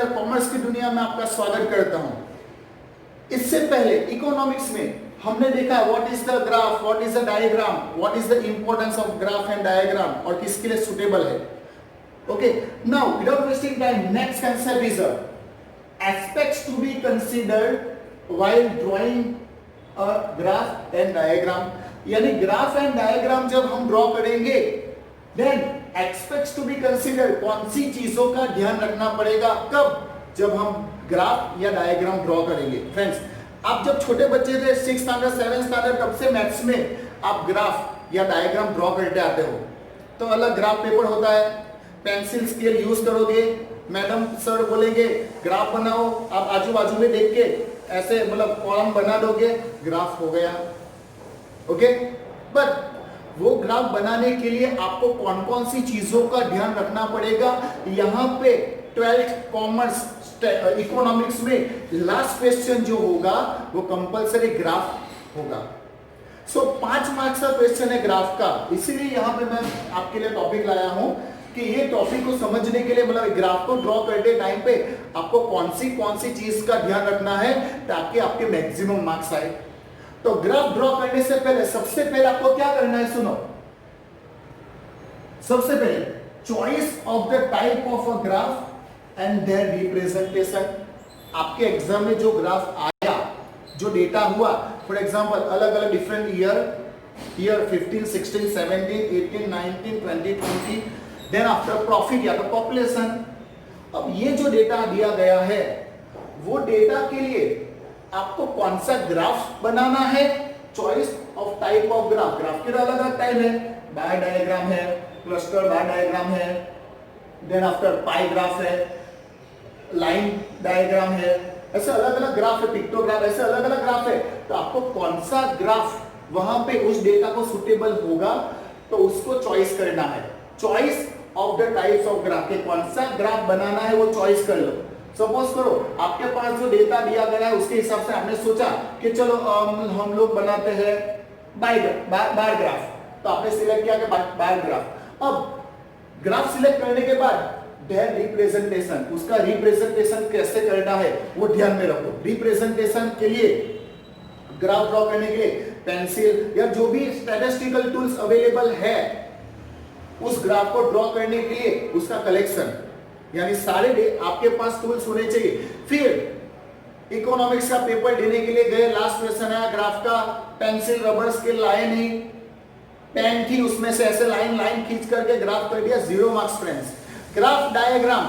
Standard commerce की दुनिया में आपका स्वागत करता हूं। इससे पहले इकोनॉमिक्स में हमने देखा what is the graph, what is the diagram, what is the importance of graph and diagram और किसके लिए सुटेबल है। Okay, now without wasting time, next concept is aspects to be considered while drawing a graph and diagram. यानी graph and diagram जब हम draw करेंगे then aspects to be considered, कौन सी चीजों का ध्यान रखना पड़ेगा, कब, जब हम ग्राफ या डायग्राम ड्रॉ करेंगे। फ्रेंड्स, आप जब छोटे बच्चे थे 6th स्टैंडर्ड 7th स्टैंडर्ड, तब से मैथ्स में आप ग्राफ या डायग्राम ड्रॉ करते आते हो। तो अलग ग्राफ पेपर होता है, पेंसिल स्केल यूज करोगे, मैडम सर बोलेंगे ग्राफ बनाओ, आप आजू बाजू में देख के ऐसे मतलब कॉलम बना दोगे, ग्राफ हो गया। ओके, बट वो ग्राफ बनाने के लिए आपको कौन कौन सी चीजों का ध्यान रखना पड़ेगा, यहाँ पे 12th कॉमर्स इकोनॉमिक्स में लास्ट क्वेश्चन जो होगा वो कंपलसरी ग्राफ होगा। सो 5 मार्क्स का क्वेश्चन है ग्राफ का, इसीलिए यहाँ पे मैं आपके लिए टॉपिक लाया हूं कि ये टॉपिक को समझने के लिए मतलब ग्राफ को ड्रॉ करते टाइम पे आपको कौन सी चीज का ध्यान रखना है ताकि आपके मैक्सिमम मार्क्स आए। तो ग्राफ ड्रॉ करने से पहले सबसे पहले आपको क्या करना है, सुनो। सबसे पहले choice of the type of a graph and their representation. आपके एग्जाम में जो ग्राफ आया, जो डेटा हुआ, फॉर एग्जांपल अलग अलग different year 15, 16, 17, 18, 19, 20, 20, then after profit या तो पॉपुलेशन। अब ये जो डेटा दिया गया है वो डेटा के लिए आपको कौन सा ग्राफ बनाना है, choice of type of graph. Graph के अलग अलग टाइप है, बार डायग्राम है, क्लस्टर बार डायग्राम है, देन आफ्टर पाई ग्राफ है, लाइन डायग्राम है, ऐसे अलग अलग ग्राफ है, पिक्टोग्राफ, ऐसे अलग अलग ग्राफ है। तो आपको कौन सा ग्राफ वहां पे उस डेटा को सुटेबल होगा तो उसको चॉइस करना है। Choice of the types of graph, के कौन सा ग्राफ बनाना है वो चॉइस कर लो। सपोज करो आपके पास जो डेटा दिया गया है उसके हिसाब से आपने सोचा कि चलो हम लोग बनाते हैं बार ग्राफ, तो आपने सिलेक्ट किया कि बार ग्राफ। अब ग्राफ सिलेक्ट करने के बाद देयर रिप्रेजेंटेशन, उसका रिप्रेजेंटेशन कैसे करना है वो ध्यान में रखो। रिप्रेजेंटेशन के लिए ग्राफ ड्रॉ करने के लिए पेंसिल या जो भी स्टैटिस्टिकल टूल्स अवेलेबल है, उस ग्राफ को ड्रॉ करने के लिए उसका कलेक्शन, यानी सारे आपके पास टूल्स होने चाहिए। फिर इकोनॉमिक्स का पेपर देने के लिए गए, लास्ट क्वेश्चन आया ग्राफ का, पेंसिल रबर स्केल लाए नहीं, पेन थी उसमें से ऐसे लाइन खींच करके ग्राफ कर दिया, 0 marks friends. Graph diagram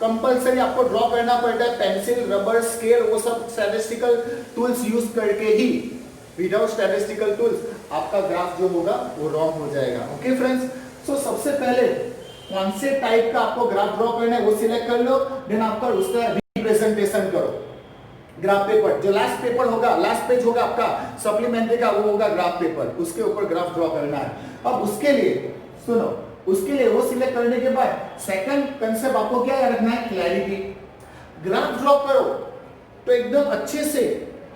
compulsory आपको ड्रॉ करना पड़ता है, पेंसिल रबर स्केल वो सब स्टैटिस्टिकल टूल्स यूज करके ही। विदाउट स्टैटिस्टिकल टूल्स आपका ग्राफ जो होगा वो रॉन्ग हो जाएगा। ओके फ्रेंड्स, सो सबसे पहले कौन से टाइप का आपको ग्राफ ड्रॉ करना है वो सिलेक्ट कर लो, देन आपका उसका रिप्रेजेंटेशन करो। ग्राफ पेपर जो लास्ट पेपर होगा, लास्ट पेज होगा आपका सप्लीमेंट्री का, वो होगा ग्राफ पेपर, उसके ऊपर ग्राफ ड्रॉ करना है। अब उसके लिए सुनो, उसके लिए वो सिलेक्ट करने के बाद सेकंड कंसेप्ट आपको क्या याद रखना है, क्लैरिटी। ग्राफ ड्रॉ करो तो एकदम अच्छे से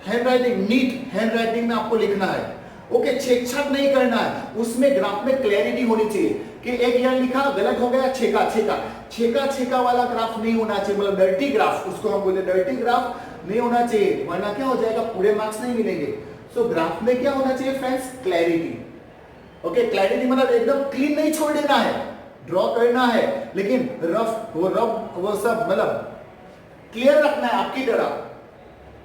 हैंडराइटिंग, नीट हैंडराइटिंग में आपको लिखना है। ओके, छेक-छाक नहीं करना है, उसमें ग्राफ में क्लैरिटी होनी चाहिए कि एक यहाँ लिखा गलत हो गया, छेका वाला ग्राफ नहीं होना चाहिए, मतलब डर्टी ग्राफ, उसको हम बोले डर्टी ग्राफ नहीं होना चाहिए, वरना क्या हो जाएगा, पूरे मार्क्स नहीं मिलेंगे। सो ग्राफ में क्या होना चाहिए फ्रेंड्स, क्लैरिटी। ओके, क्लैरिटी मतलब एकदम क्लीन नहीं छोड़ देना है, ड्रॉ करना है, लेकिन रफ वो सब मतलब क्लियर रखना है आपकी तरह,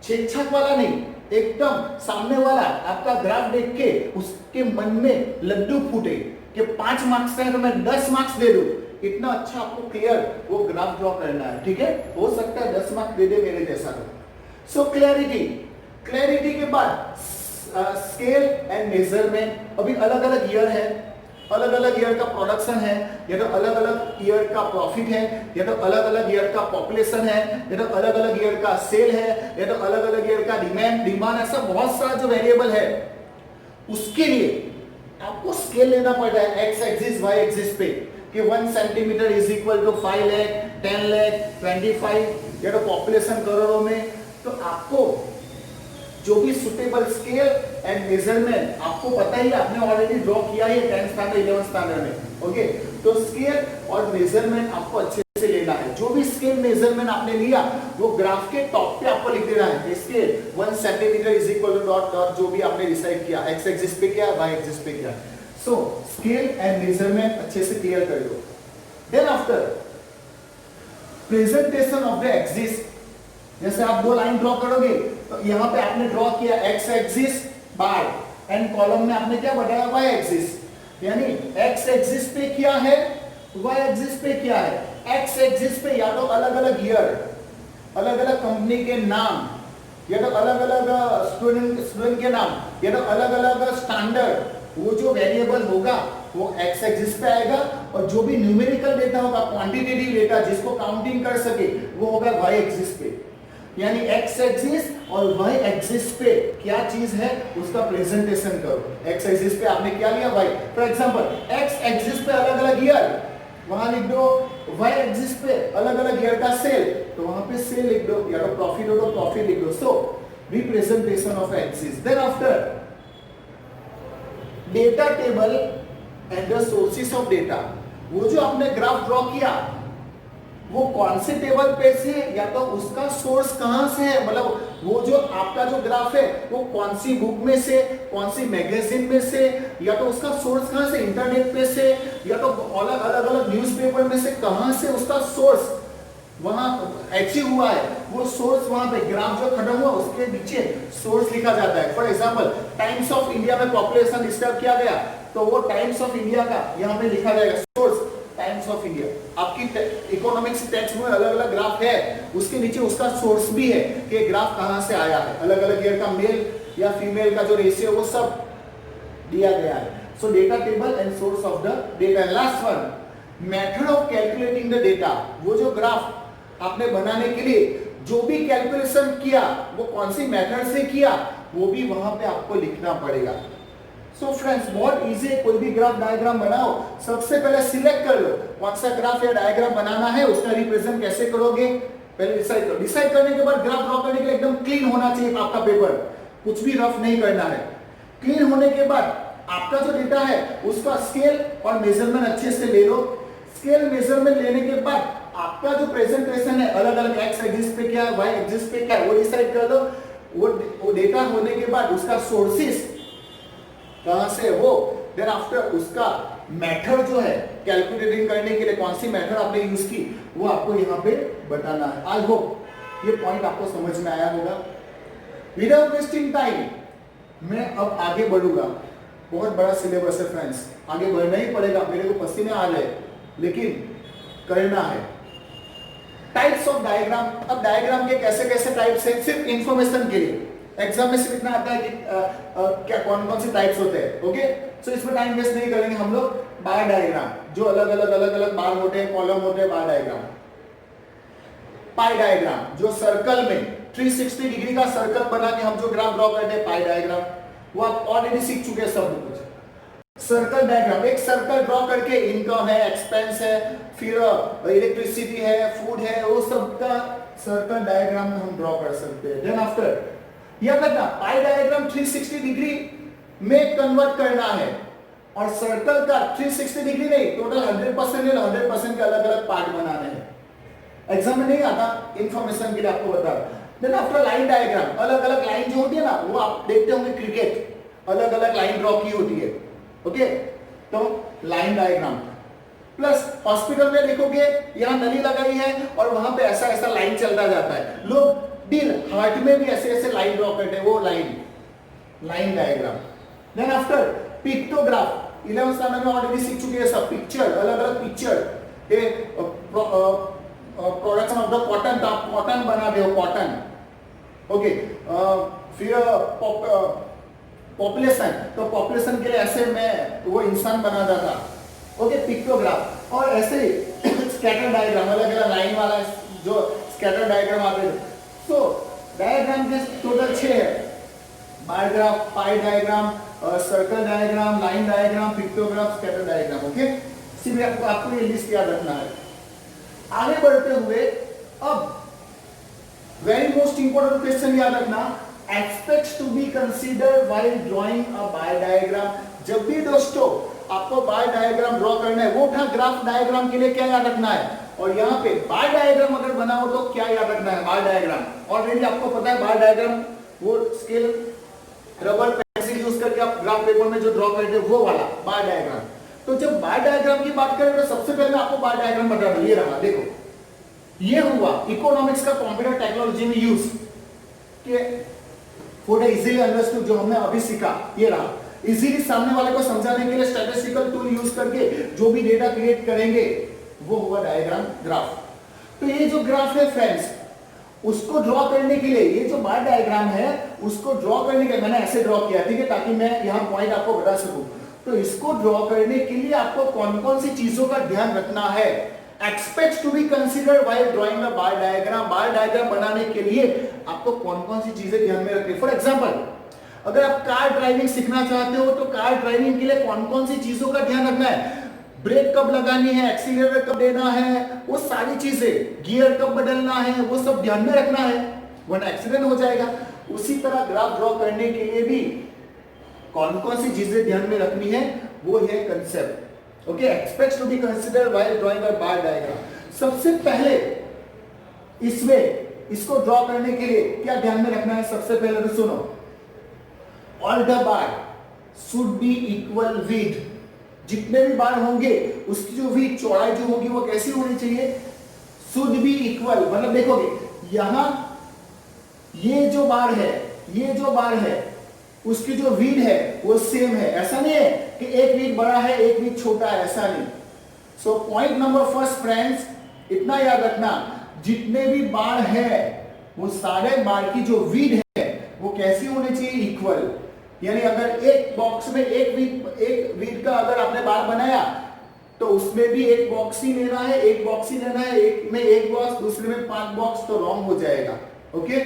छेक-छाक वाला नहीं, एकदम सामने वाला आपका ग्राफ देख के उसके मन में लड्डू फूटे कि 5 मार्क्स है तो मैं 10 मार्क्स दे दूं, इतना अच्छा आपको क्लियर वो ग्राफ ड्रॉ करना है। ठीक है, हो सकता है 10 मार्क्स दे दे मेरे जैसा तो। सो क्लैरिटी के बाद स्केल एंड मेजरमेंट। अभी अलग अलग ईयर है, अलग अलग ईयर का प्रोडक्शन है, या तो अलग अलग ईयर का प्रॉफिट है, या तो अलग अलग ईयर का पॉपुलेशन है, या तो अलग अलग ईयर का सेल है, या तो अलग अलग ईयर का डिमांड, ऐसा बहुत सारा जो वेरिएबल है। उसके लिए आपको स्केल लेना पड़ता है एक्स एक्सिस वाई एक्सिस पे कि 1 centimetre is equal to 5 lakh, 10 lakh, 25, या तो पॉपुलेशन करोड़ों में। तो आपको जो भी सुटेबल स्केल एंड मेजरमेंट आपको पता ही, आपने ऑलरेडी ड्रॉ किया है 10th स्टैंडर्ड 11th स्टैंडर्ड में। ओके, तो स्केल और मेजरमेंट आपको अच्छे से लेना देना है। जो भी स्केल मेजरमेंट आपने लिया वो ग्राफ के टॉप पे आपको लिख देना है। Scale 1 centimetre is equal to dot dot, जो भी आपने डिसाइड किया, एक्स एक्सिस पे क्या, वाई एक्सिस पे क्या। सो स्केल एंड मेजरमेंट अच्छे से क्लियर कर दो। Then after presentation of the axis, जैसे आप दो लाइन ड्रॉ करोगे तो यहाँ पे आपने ड्रॉ किया X axis by, and column में आपने क्या बताया, वाई एक्सिस, यानी एक्स एक्सिस पे क्या है, वाई एक्सिस पे क्या है। एक्स एक्सिस पे या तो अलग अलग ईयर, अलग अलग कंपनी के नाम, या तो अलग अलग स्टूडेंट के नाम, या तो अलग अलग स्टैंडर्ड, वो जो वेरिएबल होगा वो एक्स एक्सिस पे आएगा, और जो भी न्यूमेरिकल डेटा होगा, क्वांटिटेटिव डेटा जिसको काउंटिंग कर सके, वो होगा वाई एक्सिस पे। यानी एक्स एक्सिस और वाई एक्सिस पे क्या चीज है उसका प्रेजेंटेशन करो। एक्स एक्सिस पे आपने क्या लिया, Y. For example X axis पे अलग अलग ईयर, वहां लिख दो। वाई एक्सिस पे अलग अलग ईयर का सेल, तो वहां पे सेल लिख दो, या तो प्रॉफिट हो तो प्रॉफिट लिख दो। So representation of axis. Then after data table and the sources of data. वो जो आपने ग्राफ ड्रॉ किया वो कौन से टेबल पे से, या तो उसका सोर्स कहां से है, मतलब वो जो आपका जो ग्राफ है वो कौन सी बुक में से, कौन सी मैगजीन में से, या तो उसका सोर्स कहां से, इंटरनेट पे से, या तो अलग अलग न्यूज़पेपर में से, कहां से उसका सोर्स वहां अचीव हुआ है। वो सोर्स वहां पे ग्राफ जो खत्म हुआ उसके नीचे सोर्स लिखा जाता है। For example times of India में पॉपुलेशन डिस्टर्ब किया गया तो वो टाइम्स ऑफ इंडिया का यहाँ पे लिखा जाएगा सोर्स टाइम्स ऑफ इंडिया। आपकी इकोनॉमिक्स टेक्स्ट में अलग अलग ग्राफ है, उसके नीचे उसका सोर्स भी है कि ग्राफ कहां से आया है, अलग अलग ईयर का मेल या फीमेल का जो रेशियो वो सब दिया गया है। सो data table and source of the data. Last one method of calculating the data. वो जो ग्राफ आपने बनाने के लिए जो भी कैलकुलेशन किया वो कौन सी मेथड से किया वो भी वहां पे आपको लिखना पड़ेगा। सो फ्रेंड्स बहुत इजी है, कोई भी ग्राफ डायग्राम बनाओ, सबसे पहले सिलेक्ट कर लो कौन सा ग्राफ या डायग्राम बनाना है, उसका रिप्रेजेंट कैसे करोगे पहले डिसाइड करो। डिसाइड करने के बाद ग्राफ ड्रॉ करने के लिए एकदम क्लीन होना चाहिए आपका पेपर, कुछ भी रफ नहीं करना है। क्लीन होने के बाद आपका जो डेटा है उसका स्केल और मेजरमेंट अच्छे से ले लो। स्केल मेजरमेंट लेने के बाद आपका जो प्रेजेंटेशन है अलग अलग एक्स एक्सिस पे क्या है, वाई एक्सिस पे क्या है वो डिसाइड कर लो। वो डेटा होने के बाद उसका सोर्सेस कहां से हो, देन आफ्टर उसका मेथड जो है कैलकुलेटिंग करने के लिए कौन सी मेथड आपने यूज की वो आपको यहाँ पे बताना है। आई होप ये पॉइंट आपको समझ में आया होगा। विदाउट वेस्टिंग टाइम मैं अब आगे बढ़ूंगा। बहुत बड़ा सिलेबस है फ्रेंड्स, आगे बढ़ना ही पड़ेगा, मेरे को पसीने आ गए लेकिन करना है। Types of diagram. अब डायग्राम के कैसे कैसे टाइप्स हैं, सिर्फ इंफॉर्मेशन के लिए, एग्जाम में सिर्फ इतना आता है कि क्या कौन कौन से टाइप्स होते हैं। ओके, सो इसमें टाइम वेस्ट नहीं करेंगे हम लोग। बार डायग्राम जो अलग अलग बार होते हैं, कॉलम होते हैं, बार डायग्राम। पाई डायग्राम जो सर्कल में 360 डिग्री का सर्कल बना के हम जो ग्राफ ड्रॉ करते हैं, पाई डायग्राम, वो आप ऑलरेडी सीख चुके हैं सब कुछ। सर्कल डायग्राम, एक सर्कल ड्रॉ करके इनकम है, एक्सपेंस है, फिर इलेक्ट्रिसिटी है, फूड है, वो सब का सर्कल डायग्राम में हम ड्रॉ कर सकते हैं। देन आफ्टर याद रखना पाई डायग्राम 360 डिग्री में कन्वर्ट करना है, और सर्कल का 360 डिग्री नहीं, टोटल 100% 100% के अलग अलग पार्ट बनाने हैं। एग्जाम में नहीं आता, इंफॉर्मेशन के लिए आपको बता रहा हूं। देन आफ्टर लाइन डायग्राम, अलग अलग लाइन जो होती है ना, वो आप देखते होंगे क्रिकेट, अलग अलग लाइन ड्रॉ की होती है। ओके, तो लाइन डायग्राम प्लस हॉस्पिटल में देखोगे यहाँ नली लगाई है और वहां पे ऐसा ऐसा लाइन चलता जाता है, लोग दिल हार्ट में भी ऐसे ऐसे लाइन ड्रॉ करते हैं, वो line diagram. Then after pictograph, 11th standard में ऑलरेडी सीख चुके हैं सब। पिक्चर, अलग अलग picture, production of the cotton, तो आप कॉटन बना दे, कॉटन। ओके, फिर पॉपुलेशन, तो पॉपुलेशन के लिए ऐसे मैं वो इंसान बनाता था। Okay, pictograph. और ऐसे ही स्कैटर डायग्राम, अलग अलग लाइन वाला जो स्कैटर डायग्राम आते हैं। तो डायग्राम के टोटल 6 है, बार ग्राफ, पाई diagram, circle diagram, line diagram, pictograph, scatter diagram. Okay, सिर्फ आपको ये लिस्ट याद रखना है। आगे बढ़ते हुए अब वेरी मोस्ट इंपोर्टेंट क्वेश्चन याद रखना, aspects to be considered while drawing a bar diagram. जब भी दोस्तों आपको बार डायग्राम ड्रॉ करना है, वो था ग्राफ डायग्राम के लिए क्या याद रखना है, और यहाँ पे बार डायग्राम अगर बनाओ तो क्या याद रखना है, बार डायग्राम ऑलरेडी आपको पता है, बार डायग्राम वो स्केल रबर पेंसिल यूज करके आप ग्राफ पेपर में जो ड्रॉ करते हैं वो वाला बार डायग्राम। तो जब बार डायग्राम की बात करें तो सबसे पहले मैं आपको बार डायग्राम बता दूं, ये रहा देखो, ये हुआ इकोनॉमिक्स का कंप्यूटर टेक्नोलॉजी में यूज के फॉर इजीली अंडरस्टूड, जो हमने अभी सीखा ये रहा। इजीली सामने वाले को समझाने के लिए स्टैटिस्टिकल टूल यूज करके जो भी डेटा क्रिएट करेंगे वो हुआ डायग्राम, ग्राफ। तो ये जो ग्राफ है फ्रेंड्स, उसको ड्रॉ करने के लिए, ये जो बार डायग्राम है उसको ड्रॉ करने के लिए मैंने ऐसे ड्रॉ किया, ठीक है, ताकि मैं यहाँ पॉइंट आपको बता सकूं। तो इसको ड्रॉ करने के लिए आपको कौन कौन सी चीजों का ध्यान रखना है, expect to be considered while drawing a bar diagram. Bar diagram बनाने के लिए आपको कौन कौन सी चीजें ध्यान में रखनी है। फॉर एग्जांपल, अगर आप कार ड्राइविंग सीखना चाहते हो तो कार ड्राइविंग के लिए कौन कौन सी चीजों का ध्यान रखना है, ब्रेक कब लगानी है, एक्सीलरेटर कब देना है, वो सारी चीजें, गियर कब बदलना है, वो सब ध्यान में रखना है, वरना एक्सीडेंट हो जाएगा। उसी तरह ग्राफ ड्रॉ करने के लिए भी कौन कौन सी चीजें ध्यान में रखनी है, वो है concept. Okay, expects to be considered while drawing a bar diagram. सबसे पहले इसमें इसको ड्रॉ करने के लिए क्या ध्यान में रखना है, सबसे पहले तो सुनो, all the bar should be equal width. जितने भी बार होंगे उसकी जो विड्थ, चौड़ाई जो होगी वो कैसी होनी चाहिए, शुड बी इक्वल। मतलब देखोगे यहां ये जो बार है, ये जो बार है उसकी जो विड्थ है वो सेम है। ऐसा नहीं है कि एक विड्थ बड़ा है एक विड्थ छोटा है, ऐसा नहीं। So point number first friends, इतना याद रखना, जितने भी बार है वो सारे बार की जो विड्थ है वो कैसी होनी चाहिए, इक्वल। यानी अगर एक बॉक्स में एक विड्थ का अगर आपने बार बनाया तो उसमें भी एक बॉक्स ही लेना है, एक बॉक्स ही लेना है, एक में एक बॉक्स दूसरे में 5 बॉक्स, तो रॉन्ग हो जाएगा। Okay,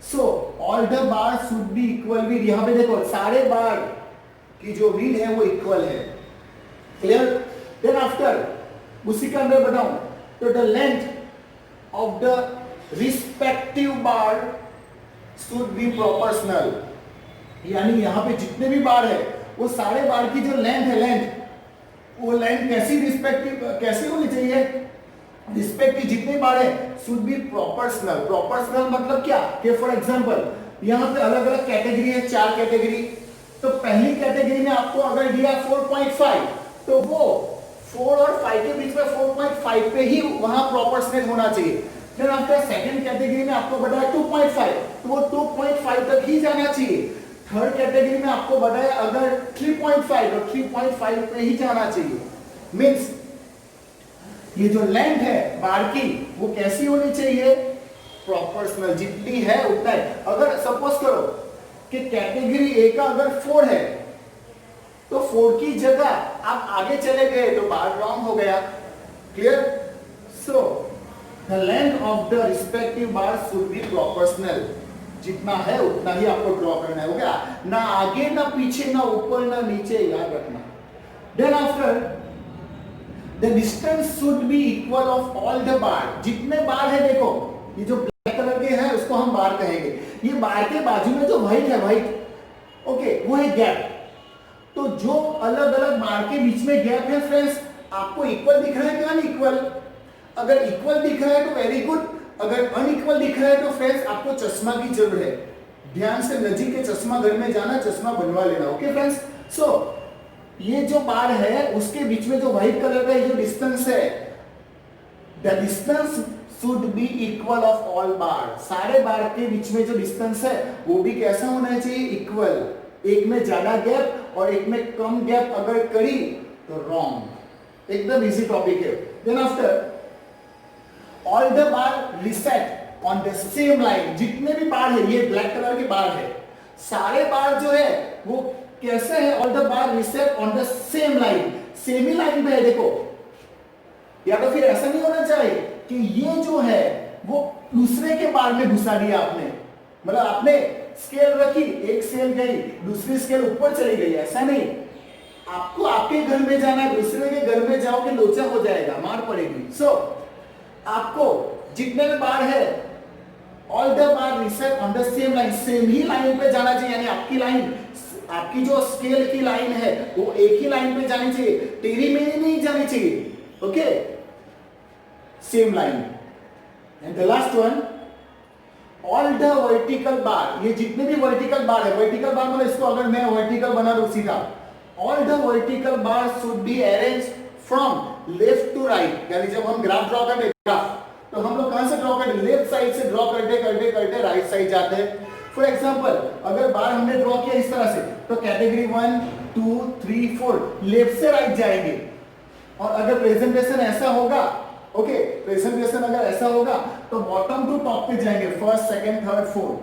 so all the bar should be equal width. यहां पे देखो सारे बार की जो विड्थ है वो इक्वल है। क्लियर? देन आफ्टर उसी के अंदर बताऊं तो the length of the respective bar should B proportional. यानी यहां पे जितने भी बार है वो सारे बार की जो लेंथ है, वो लेंथ कैसी रिस्पेक्टिव कैसी होनी चाहिए, रिस्पेक्टिव जितने बार है शुड बी प्रोपोर्शनल। प्रोपोर्शनल मतलब क्या, कि फॉर एग्जांपल यहां पे अलग अलग कैटेगरी है, 4 कैटेगरी। तो पहली कैटेगरी में आपको अगर दिया 4.5 तो वो 4 और 5 के बीच में 4.5 पे ही वहां प्रोपोर्शनल होना चाहिए। फिर आफ्टर सेकंड कैटेगरी में आपको बताया 2.5 तो वो 2.5 तक ही जाना चाहिए। थर्ड कैटेगरी में आपको बताया अगर 3.5 तो 3.5 पे ही जाना चाहिए। मींस ये जो लेंथ है बार की वो कैसी होनी चाहिए, प्रोपोर्शनल, जितनी है उतना है। अगर सपोज करो कि कैटेगरी ए का अगर 4 है तो 4 की जगह आप आगे चले गए तो बार रॉन्ग हो गया। Clear? So the length of the respective bar should B proportional. जितना है उतना ही आपको ड्रॉ करना है, हो गया? ना आगे ना पीछे ना ऊपर ना नीचे, याद रखना। Then after the distance should be equal of all the bar. जितने बार है देखो, ये जो ब्लैक कलर के हैं उसको हम बार कहेंगे। ये बार के बाजू में जो व्हाइट है, व्हाइट, ओके, वो है गैप। तो जो अलग अलग बार के बीच में गैप है फ्रेंड्स, आपको इक्वल दिख रहा है कि अनइक्वल? अगर इक्वल दिख रहा है तो वेरी गुड, अगर अनइक्वल दिख रहा है तो फ्रेंड्स आपको चश्मा की जरूरत है। ध्यान से नजीक के चश्मा घर में जाना, चश्मा बनवा लेना। ओके फ्रेंड्स, सो ये जो बार है उसके बीच में जो व्हाइट कलर का जो डिस्टेंस है, the distance should be equal of all bar. सारे बार के बीच में जो डिस्टेंस है वो भी कैसा होना चाहिए, इक्वल। एक में ज्यादा गैप और एक में कम गैप अगर करी तो रॉन्ग। एकदम इजी टॉपिक है। Then after all the bar rest on the same line. जितने भी बार है, ये ब्लैक कलर के बार है, सारे बार जो है वो कैसे है, all the bar rest on the same line. Same he line पे है देखो। या तो फिर ऐसा नहीं होना चाहिए कि ये जो है वो दूसरे के बार में घुसा दिया आपने, मतलब आपने स्केल रखी, एक स्केल गई, दूसरी स्केल ऊपर चली गई, ऐसा नहीं। आपको आपके घर में जाना है, दूसरे के घर में जाओगे लोचा हो जाएगा, मार पड़ेगी। सो आपको जितने भी बार है all the bar rest on the same line, same he line पे जाना चाहिए। यानी आपकी लाइन, आपकी जो स्केल की लाइन है वो एक ही लाइन पे जानी चाहिए, टेढ़ी मेढ़ी नहीं जानी चाहिए। Okay, same line. And the last one, all the vertical बार, ये जितने भी वर्टिकल बार है, वर्टिकल बार मतलब इसको अगर मैं वर्टिकल बना दूं सीधा, all the vertical bar should be arrange from left to right. यानी जब हम ग्राफ ड्रॉ करते हैं, ग्राफ तो हम लोग कहां से ड्रॉ करते हैं, लेफ्ट साइड से ड्रॉ करते करते करते राइट साइड जाते हैं। फॉर एग्जांपल अगर बार हमने ड्रॉ किया इस तरह से, तो कैटेगरी 1 2 3 4 लेफ्ट से राइट जाएंगे। और अगर प्रेजेंटेशन ऐसा होगा, ओके, प्रेजेंटेशन अगर ऐसा होगा तो बॉटम टू टॉप पे जाएंगे, first second third fourth.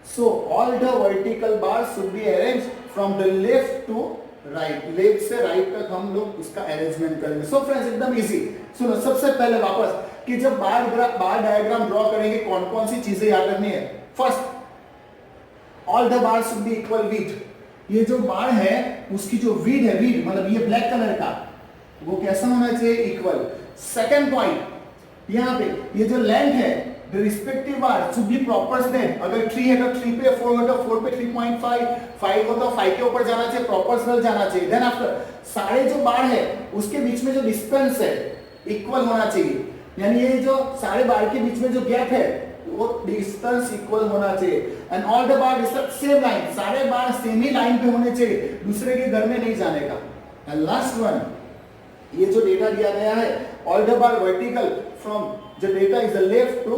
So all the vertical bar should be arrange from the left to right, left से राइट तक हम लोग इसका अरेंजमेंट करेंगे। सो फ्रेंड्स एकदम इजी। सुनो, सबसे पहले वापस कि जब बार डायग्राम ड्रॉ करेंगे कौन कौन सी चीजें याद रखनी है। First, all the bar should be equal width. ये जो बार है उसकी जो विड्थ है, विड्थ मतलब ये ब्लैक कलर का, वो कैसा होना चाहिए, इक्वल। सेकंड पॉइंट, यहाँ पे ये जो लेंथ है, the respective bar should B proportional. अगर 3 है तो 3 पे, 4 हो तो 4 पे 3.5, 5 हो तो 5 के ऊपर जाना चाहिए, प्रोपोर्शनल जाना चाहिए। देन आफ्टर सारे जो बार है उसके बीच में जो डिस्टेंस है इक्वल होना चाहिए। यानी ये जो सारे बार के बीच में जो गैप है वो डिस्टेंस इक्वल होना चाहिए। And all the bar same line, सारे बार सेम ही लाइन पे होने चाहिए, दूसरे के घर में नहीं जाने का। एंड लास्ट वन, ये जो डेटा दिया गया है, all the bar vertical from the data is the left to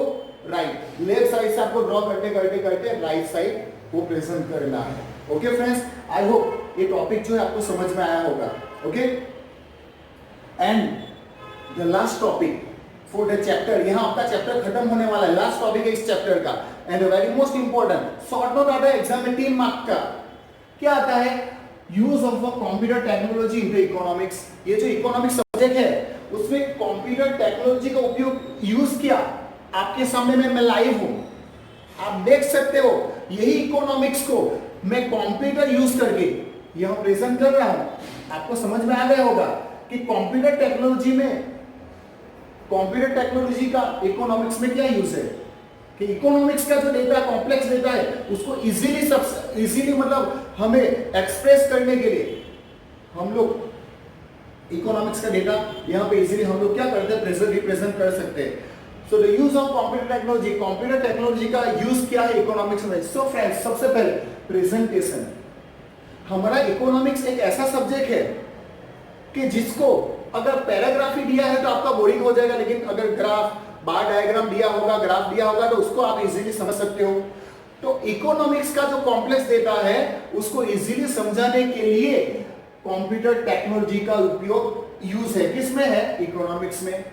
right, left side से आपको ड्रॉ करते करते करते राइट साइड वो प्रेजेंट करना है। ओके फ्रेंड्स, आई होप ये टॉपिक जो है आपको समझ में आया होगा। Okay, and the last topic for the chapter, यहाँ आपका चैप्टर खत्म होने वाला है, लास्ट टॉपिक है इस चैप्टर का। And very most important short note आता है एग्जाम में 3 मार्क का। क्या आता है, use of computer technology in economics. ये जो इकोनॉमिक्स सब्जेक्ट है उसमें कंप्यूटर टेक्नोलॉजी का उपयोग यूज किया, आपके सामने में मैं लाइव हूं, आप देख सकते हो। यही इकोनॉमिक्स को मैं कंप्यूटर यूज करके यहां प्रेजेंट कर रहा हूं। आपको समझ में आ गया होगा कि कंप्यूटर टेक्नोलॉजी का इकोनॉमिक्स में क्या यूज है, कि इकोनॉमिक्स का जो डेटा कॉम्प्लेक्स डेटा है उसको इजीली मतलब हमें एक्सप्रेस करने के लिए हम लोग इकोनॉमिक्स का डेटा यहाँ पे इजीली हम लोग क्या करते हैं, रिप्रेजेंट कर सकते हैं। So the use of computer technology का यूज क्या है इकोनॉमिक्स में। सो फ्रेंड्स, सबसे पहले प्रेजेंटेशन। हमारा इकोनॉमिक्स एक ऐसा सब्जेक्ट है कि जिसको अगर पैराग्राफ ही दिया है तो आपका बोरिंग हो जाएगा, लेकिन अगर ग्राफ बार डायग्राम दिया होगा, ग्राफ दिया होगा तो उसको आप इजीली समझ सकते हो। तो इकोनॉमिक्स का जो कॉम्प्लेक्स डेटा है उसको इजीली समझाने के लिए कंप्यूटर टेक्नोलॉजी का उपयोग यूज है, किसमें है, इकोनॉमिक्स में।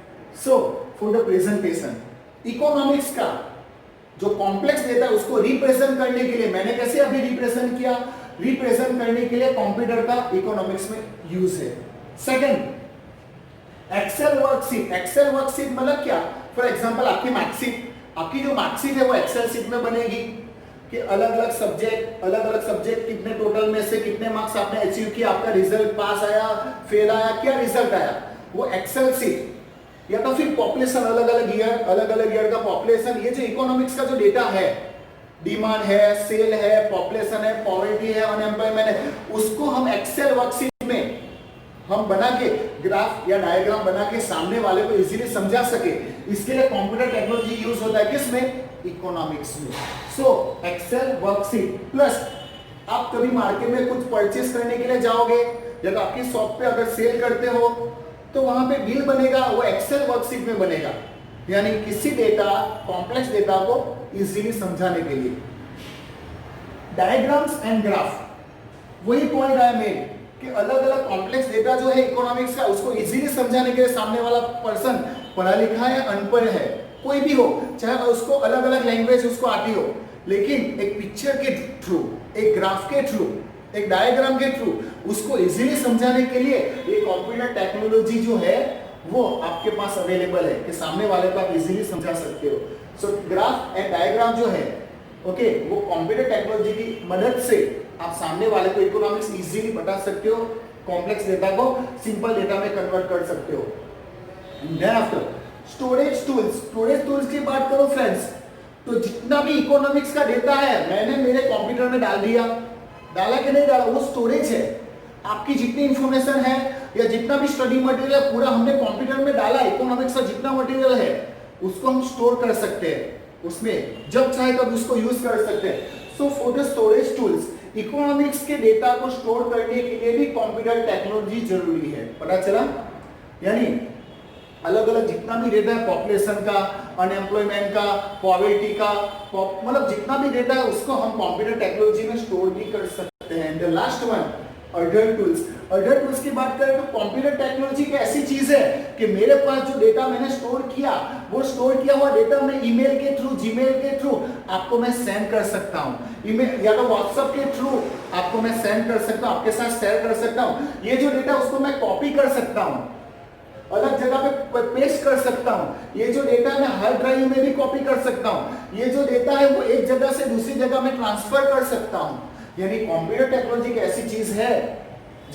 So for the presentation, economics का जो कॉम्प्लेक्स डेटा है उसको रिप्रेजेंट करने के लिए मैंने कैसे अभी रिप्रेजेंट किया, रिप्रेजेंट करने के लिए कंप्यूटर का इकोनॉमिक्स में यूज है। Second, excel worksheet. Excel worksheet मतलब क्या, फॉर एग्जांपल आपकी जो मार्कशीट है वो एक्सेल शीट में बनेगी कि अलग अलग सब्जेक्ट कितने टोटल में से कितने मार्क्स आपने अचीव किया, आपका रिजल्ट पास आया, फेल आया, क्या रिजल्ट आया, वो एक्सेल शीट। या तो फिर पॉपुलेशन, अलग अलग ईयर का पॉपुलेशन। ये जो इकोनॉमिक्स का जो डेटा है, डिमांड है, सेल है, पॉपुलेशन है, पॉवर्टी है, अनएम्प्लॉयमेंट है, उसको हम एक्सेल वर्कशीट में हम बना के ग्राफ या डायग्राम बना के सामने वाले को इजीली समझा सके, इसके लिए कंप्यूटर टेक्नोलॉजी यूज होता है, किसमें, इकोनॉमिक्स में। सो एक्सेल वर्कशीट प्लस आप कभी मार्केट में कुछ परचेस करने के लिए जाओगे या तो आपकी शॉप पे अगर सेल करते हो तो वहां पे बिल बनेगा, वो एक्सेल वर्कशीट में बनेगा। यानी किसी डेटा, कॉम्प्लेक्स डेटा को इजीली समझाने के लिए। डायग्राम्स एंड ग्राफ, वही पॉइंट है मेन कि अलग अलग कॉम्प्लेक्स डेटा जो है इकोनॉमिक्स का उसको इजीली समझाने के लिए सामने वाला पर्सन पढ़ा लिखा है, अनपढ़ है, कोई भी हो, चाहे उसको अलग अलग लैंग्वेज उसको आती हो, लेकिन एक पिक्चर के थ्रू, एक ग्राफ के थ्रू, एक डायग्राम के थ्रू उसको इजीली समझाने के लिए ये कंप्यूटर टेक्नोलॉजी जो है वो आपके पास अवेलेबल है कि सामने वाले को आप इजीली समझा सकते हो। सो ग्राफ एंड डायग्राम जो है, ओके, वो कंप्यूटर टेक्नोलॉजी की मदद से आप सामने वाले को इकोनॉमिक्स इजीली बता सकते हो, कॉम्प्लेक्स डेटा को सिंपल डेटा में कन्वर्ट कर सकते हो। देन आफ्टर स्टोरेज टूल्स की बात करो फ्रेंड्स, तो जितना भी इकोनॉमिक्स का डेटा है मैंने मेरे कंप्यूटर में डाला कि नहीं डाला, वो स्टोरेज है। आपकी जितनी इंफॉर्मेशन है या जितना भी स्टडी मटेरियल है पूरा हमने कंप्यूटर में डाला, इकोनॉमिक्स का जितना मटेरियल है उसको हम स्टोर कर सकते हैं उसमें, जब चाहे तब उसको यूज कर सकते हैं। So for the storage tools, economics के डेटा को स्टोर करने के लिए भी कंप्यूटर टेक्नोलॉजी जरूरी है। पता चला? यानी अलग अलग जितना भी डेटा है, पॉपुलेशन का, अनएम्प्लॉयमेंट का, पॉवर्टी का, मतलब जितना भी डेटा है उसको हम कंप्यूटर टेक्नोलॉजी में स्टोर भी कर सकते हैं। The last one, other tools. Other tools की बात करें तो कंप्यूटर टेक्नोलॉजी एक ऐसी चीज है कि मेरे पास जो डेटा मैंने स्टोर किया, वो स्टोर किया हुआ डेटा मैं ईमेल के थ्रू, जीमेल के थ्रू आपको मैं सेंड कर सकता हूँ, ईमेल या तो व्हाट्सएप के थ्रू आपको मैं सेंड कर सकता हूँ, आपके साथ शेयर कर सकता हूँ। ये जो डेटा उसको मैं कॉपी कर सकता हूँ, अलग जगह पे पेस्ट कर सकता हूँ। ये जो डेटा मैं हार्ड ड्राइव में भी कॉपी कर सकता हूँ। ये जो डेटा है वो एक जगह से दूसरी जगह में ट्रांसफर कर सकता हूँ। यानी कंप्यूटर टेक्नोलॉजी एक ऐसी चीज है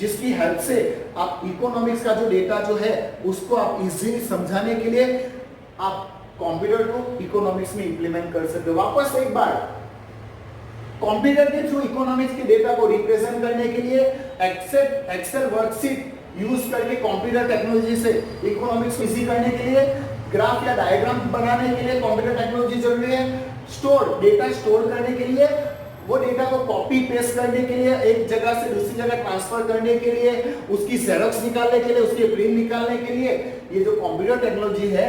जिसकी हेल्प से आप इकोनॉमिक्स का जो डेटा जो है उसको आप इजीली समझाने के लिए आप कंप्यूटर को इकोनॉमिक्स में इंप्लीमेंट कर सकते हो। वापस एक बार, कंप्यूटर के थ्रू इकोनॉमिक्स के डेटा को रिप्रेजेंट करने के लिए एक्सेल वर्कशीट यूज करके कंप्यूटर टेक्नोलॉजी से इकोनॉमिक्स को इजी करने के लिए, ग्राफ या डायग्राम बनाने के लिए कंप्यूटर टेक्नोलॉजी जरूरी है। डेटा स्टोर करने के लिए, वो डेटा को कॉपी पेस्ट करने के लिए, एक जगह से दूसरी जगह ट्रांसफर करने के लिए, उसकी जेरॉक्स निकालने के लिए, उसके प्रिंट निकालने के लिए, ये जो कंप्यूटर टेक्नोलॉजी है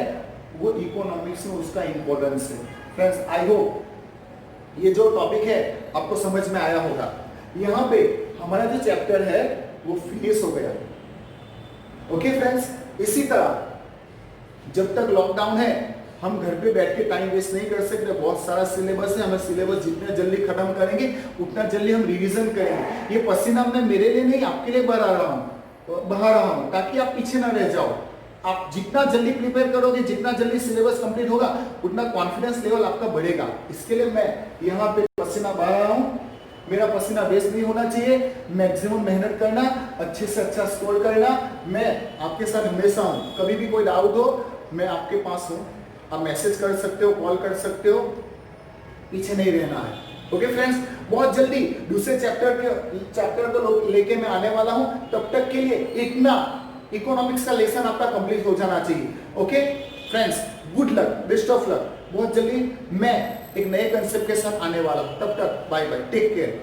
वो इकोनॉमिक्स में उसका इंपॉर्टेंस है। फ्रेंड्स, आई होप ये जो टॉपिक है आपको समझ में आया होगा। यहाँ पे हमारा जो चैप्टर है वो फिनिश हो गया। ओके फ्रेंड्स, इसी तरह जब तक लॉकडाउन है हम घर पे बैठ के टाइम वेस्ट नहीं कर सकते। बहुत सारा सिलेबस है, हमें सिलेबस जितना जल्दी खत्म करेंगे उतना जल्दी हम रिवीजन करेंगे। ये पसीना मैं मेरे लिए नहीं आपके लिए बहा रहा हूँ ताकि आप पीछे ना रह जाओ। आप जितना जल्दी प्रिपेयर करोगे, जितना जल्दी सिलेबस कंप्लीट होगा, उतना कॉन्फिडेंस लेवल आपका बढ़ेगा। इसके लिए मैं यहाँ पे पसीना बहा रहा हूँ। मेरा पसीना वेस्ट नहीं होना चाहिए, मैक्सिमम मेहनत करना, अच्छे से अच्छा स्कोर करना। मैं आपके साथ हमेशा हूँ, कभी भी कोई डाउट हो मैं आपके पास हूँ, आप मैसेज कर सकते हो, कॉल कर सकते हो, पीछे नहीं रहना है। ओके फ्रेंड्स, बहुत जल्दी दूसरे चैप्टर को लेके मैं आने वाला हूँ। तब तक के लिए इतना इकोनॉमिक्स का लेसन आपका कंप्लीट हो जाना चाहिए। Okay friends, good luck, best of luck. बहुत जल्दी मैं एक नए कंसेप्ट के साथ आने वाला हूं। तब तक बाय बाय, टेक केयर।